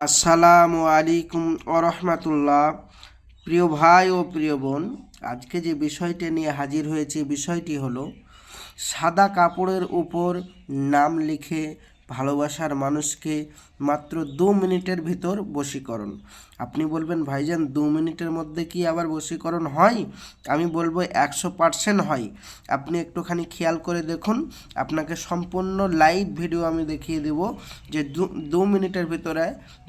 আসসালামু আলাইকুম ওরহমাতুল্লাহ। প্রিয় ভাই ও প্রিয় বোন, আজকে যে বিষয়টি নিয়ে হাজির হয়েছে বিষয়টি হলো সাদা কাপড়ের উপর নাম লিখে ভালোবাসার মানুষকে মাত্র 2 মিনিটের ভিতর বশীকরণ। আপনি বলবেন ভাইজান 2 মিনিটের মধ্যে কি আবার বশীকরণ হয়? আমি বলবো 100% হয়। আপনি একটুখানি খেয়াল করে দেখুন, আপনাকে সম্পূর্ণ লাইভ ভিডিও আমি দেখিয়ে দেব যে 2 মিনিটের ভিতরে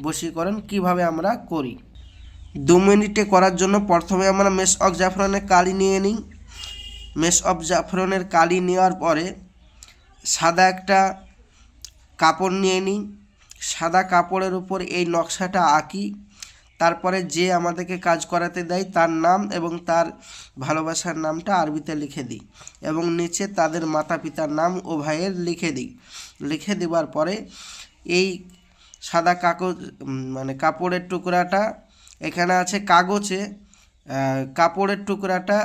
বশীকরণ কিভাবে আমরা করি। 2 মিনিটে করার জন্য প্রথমে আমরা মেস অফ জাফরানের কালি নিয়ে নিই। মেস অফ জাফরানের কালি নেওয়ার পরে সাদা একটা কাপড় নিয়ে নিই। সাদা কাপড়ের উপর এই নকশাটা আঁকি। তারপরে যে আমাদেরকে কাজ করাতে দেয় তার নাম এবং তার ভালোবাসার নামটা আরবিতে লিখে দিই এবং নিচে তাদের মাতা পিতার নাম ও ভাইয়ের লিখে দিই। লিখে দেওয়ার পরে এই সাদা কাগজ কাপড়ের টুকরাটা এখানে আছে কাগজে, কাপড়ের টুকরাটা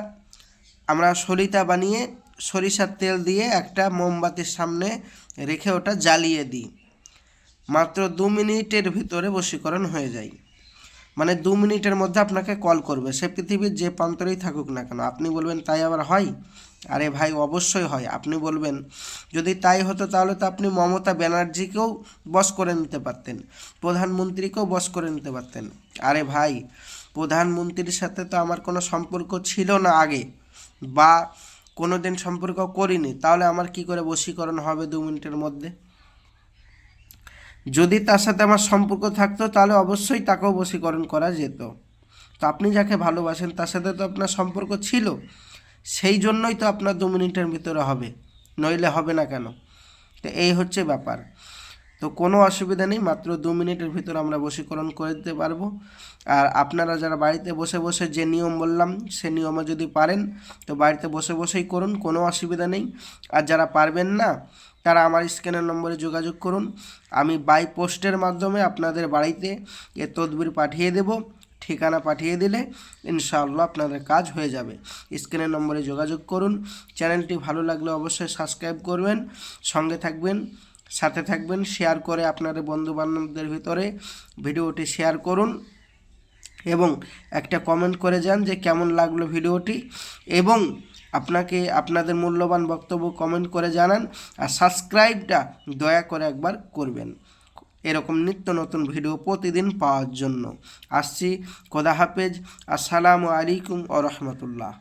আমরা সরিতা বানিয়ে সরিষার তেল দিয়ে একটা মোমবাতির সামনে রেখে ওটা জ্বালিয়ে দিই। মাত্র 2 মিনিটের ভিতরে বশীকরণ হয়ে যায়। 2 মিনিটের মধ্যে আপনাকে কল করবে, সে পৃথিবীর যে প্রান্তরেই থাকুক না কেন। আপনি বলবেন তাই আবার হয়? আরে ভাই অবশ্যই হয়। আপনি বলবেন যদি তাই হতো তাহলে তো আপনি মমতা ব্যানার্জিকেও বশ করে নিতে পারতেন, প্রধানমন্ত্রীকেও বশ করে নিতে পারতেন। আরে ভাই, প্রধানমন্ত্রীর সাথে তো আমার কোনো সম্পর্ক ছিল না আগে, বা কোনো দিন সম্পর্ক করিনি, তাহলে আমার কি করে বশীকরণ হবে 2 মিনিটের মধ্যে? যদি তার সাথে আমার সম্পর্ক থাকতো তাহলে অবশ্যই তাকেও বশীকরণ করা যেত। তো আপনি যাকে ভালোবাসেন তার সাথে তো আপনার সম্পর্ক ছিল, সেই জন্যই তো আপনার 2 মিনিটের ভিতরে হবে, নইলে হবে না কেন? তো এই হচ্ছে ব্যাপার। তো কোনো অসুবিধা নেই, মাত্র 2 মিনিটের ভিতর আমরা বশীকরণ করে দিতে পারবো। আর আপনারা যারা বাড়িতে বসে বসে যে নিয়ম বললাম সে নিয়মে যদি পারেন তো বাড়িতে বসে বসেই করুন, কোনো অসুবিধা নেই। আর যারা পারবেন না তারা আমার স্ক্যানের নম্বরে যোগাযোগ করুন। আমি বাই পোস্টের মাধ্যমে আপনাদের বাড়িতে এ তদবির পাঠিয়ে দেব। ঠিকানা পাঠিয়ে দিলে ইনশাআল্লাহ আপনাদের কাজ হয়ে যাবে। স্ক্রিনের নম্বরে যোগাযোগ করুন। চ্যানেলটি ভালো লাগলে অবশ্যই সাবস্ক্রাইব করবেন, সঙ্গে থাকবেন, সাথে থাকবেন। শেয়ার করে আপনাদের বন্ধুবান্ধবদের ভিতরে ভিডিওটি শেয়ার করুন এবং একটা কমেন্ট করে যান যে কেমন লাগলো ভিডিওটি, এবং আপনাদের মূল্যবান বক্তব্য কমেন্ট করে জানান। আর সাবস্ক্রাইবটা দয়া করে একবার করবেন এরকম নিত্য নতুন ভিডিও প্রতিদিন পাওয়ার জন্য। আসছি, খোদা হাফেজ, আসসালামু আলাইকুম ওয়া রাহমাতুল্লাহ।